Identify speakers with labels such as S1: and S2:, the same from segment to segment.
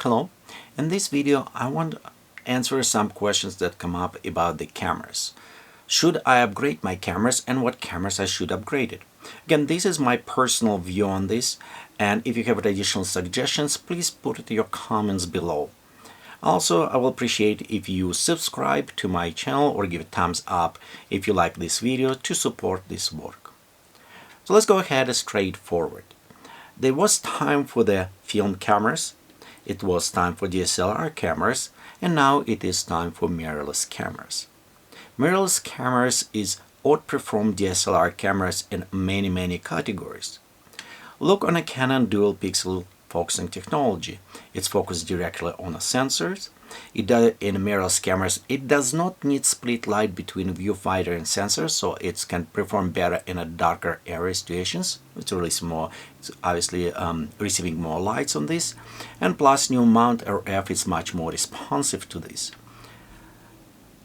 S1: Hello. In this video I want to answer some questions that come up about the cameras. Should I upgrade my cameras and what cameras I should upgrade it? Again, this is my personal view on this, and if you have additional suggestions, please put it in your comments below. Also, I will appreciate if you subscribe to my channel or give a thumbs up if you like this video to support this work. So let's go ahead straight forward. There was time for the film cameras, it was time for DSLR cameras, and now it is time for mirrorless cameras. Mirrorless cameras outperform DSLR cameras in many categories. Look on a Canon dual pixel focusing technology. It's focused directly on the sensors. In mirrorless cameras, it does not need split light between viewfinder and sensor, so it can perform better in a darker area situations. It's obviously receiving more lights on this, and plus new mount RF is much more responsive to this.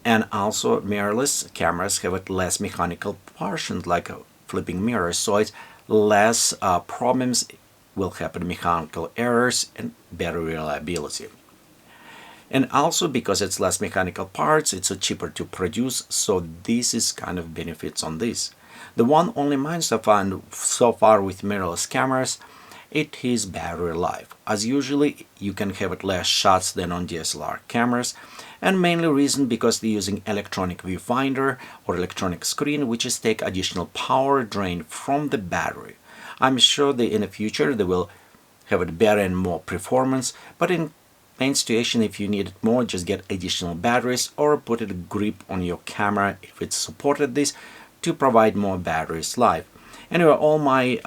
S1: And also mirrorless cameras have less mechanical portions like flipping mirrors, so it's less problems will happen, mechanical errors, and better reliability. And also because it's less mechanical parts, it's cheaper to produce, so this is kind of benefits on this. The one only minus I found so far with mirrorless cameras, it is battery life. As usually, you can have less shots than on DSLR cameras, and mainly reason because they're using electronic viewfinder or electronic screen, which is take additional power drain from the battery. I'm sure that in the future they will have it better and more performance, but in main situation, if you need it more, just get additional batteries or put a grip on your camera if it's supported this to provide more batteries life. Anyway, all my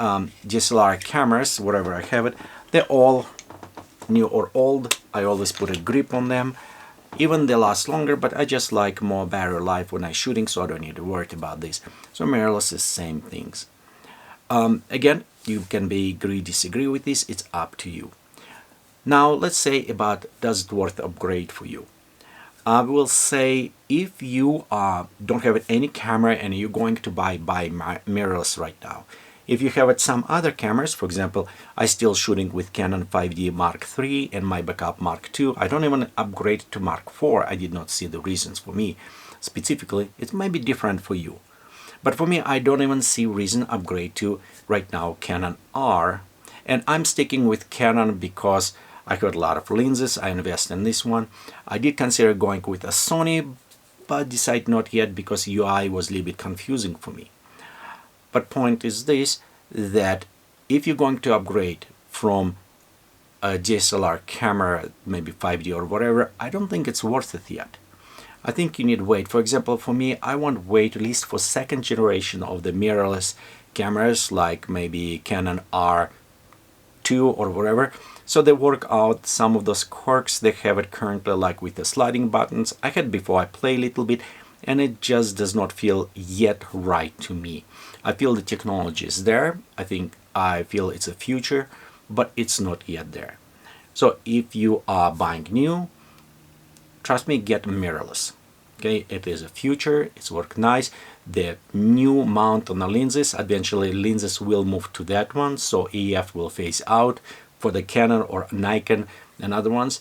S1: DSLR cameras, wherever I have it, they're all new or old. I always put a grip on them. Even they last longer, but I just like more battery life when I'm shooting, so I don't need to worry about this. So mirrorless is same things. Again, you can disagree with this, it's up to you. Now let's say about does it worth upgrade for you. I will say if you don't have any camera and you're going to buy mirrorless right now. If you have some other cameras, for example, I still shooting with Canon 5D Mark III and my backup Mark II. I don't even upgrade to Mark IV. I did not see the reasons for me. Specifically, it might be different for you. But for me, I don't even see reason upgrade to right now Canon R. And I'm sticking with Canon because I got a lot of lenses. I invest in this one. I did consider going with a Sony, but decided not yet because UI was a little bit confusing for me. But point is this, that if you're going to upgrade from a DSLR camera, maybe 5D or whatever, I don't think it's worth it yet. I think you need to wait. For example, for me, I want to wait at least for second generation of the mirrorless cameras, like maybe Canon R2 or whatever. So they work out some of those quirks they have it currently, like with the sliding buttons. I had before, I play a little bit, and it just does not feel yet right to me. I feel the technology is there. I feel it's a future, but it's not yet there. So if you are buying new, trust me, get mirrorless. Okay, it is a future, it's work nice. The new mount on the lenses, eventually lenses will move to that one, so EF will phase out for the Canon or Nikon and other ones.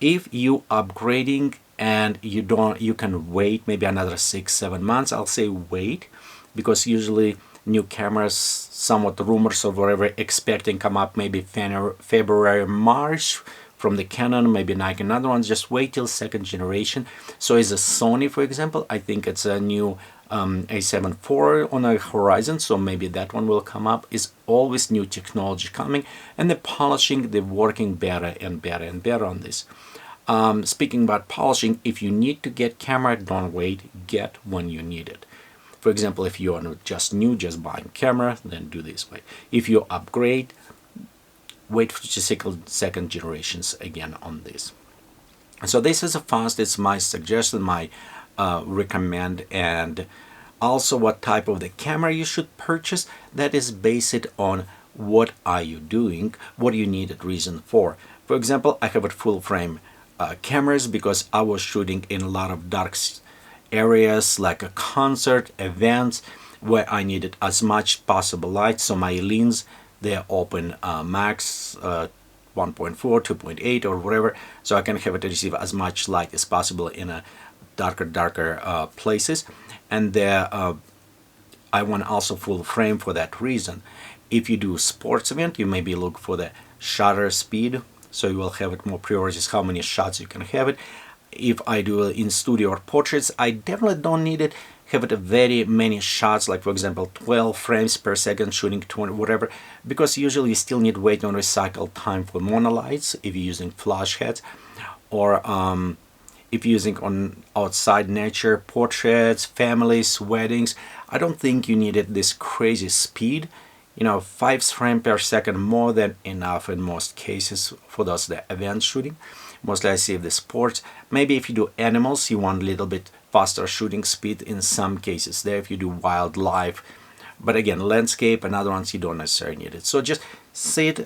S1: If you upgrading and you can wait maybe another 6-7 months, I'll say wait, because usually new cameras, somewhat rumors or whatever, expecting come up maybe February, March from the Canon, maybe Nikon, other ones. Just wait till second generation. So is a Sony, for example, I think it's a new A7 IV on the horizon, so maybe that one will come up. Is always new technology coming, and the polishing, they're working better and better and better on this. Speaking about polishing, if you need to get camera, don't wait, get when you need it. For example, if you are just new, just buying camera, then do this way. If you upgrade, wait for the second generations again on this. So this is it's my suggestion, my recommend, and also what type of the camera you should purchase. That is based on what are you doing, what you need a reason for. For example, I have a full frame cameras because I was shooting in a lot of dark areas like a concert, events, where I needed as much possible light. So my lens, they're open max 1.4, 2.8 or whatever, so I can have it receive as much light as possible in a darker places. And I want also full frame for that reason. If you do sports event, you maybe look for the shutter speed, so you will have it more priorities, how many shots you can have it. If I do in studio or portraits, I definitely don't need it have it very many shots, like for example 12 frames per second shooting 20 whatever, because usually you still need wait on recycle time for monolights if you're using flash heads, or if you're using on outside nature portraits, families, weddings. I don't think you needed this crazy speed. 5 frames per second more than enough in most cases for those the event shooting. Mostly I see the sports. Maybe if you do animals, you want a little bit faster shooting speed in some cases there if you do wildlife. But again, landscape and other ones you don't necessarily need it. So just sit,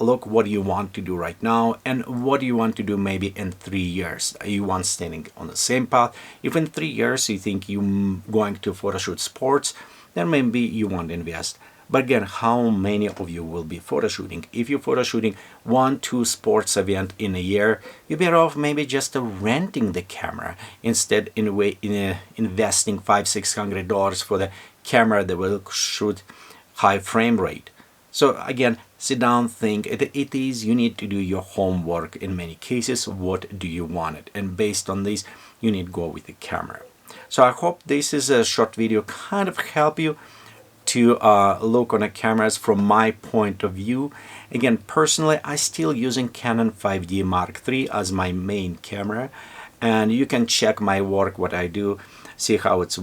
S1: look what you want to do right now and what do you want to do maybe in 3 years. You want standing on the same path. If in 3 years you think you're going to photo shoot sports, then maybe you want to invest. But again, how many of you will be photo shooting? If you're photo shooting 1-2 sports event in a year, you're better off maybe just renting the camera instead investing $500-600 for the camera that will shoot high frame rate. So again, sit down, think. You need to do your homework in many cases. What do you want it? And based on this, you need to go with the camera. So I hope this is a short video kind of help you to look on the cameras from my point of view. Again, personally, I still using Canon 5D Mark III as my main camera, and you can check my work, what I do, see how it's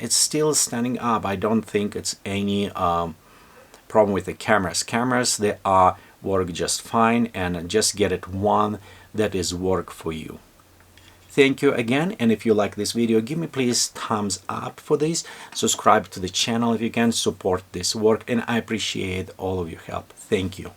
S1: still standing up. I don't think it's any problem with the cameras. They are work just fine, and just get it one that is work for you. Thank you again, and if you like this video, give me please thumbs up for this. Subscribe to the channel if you can, support this work, and I appreciate all of your help. Thank you.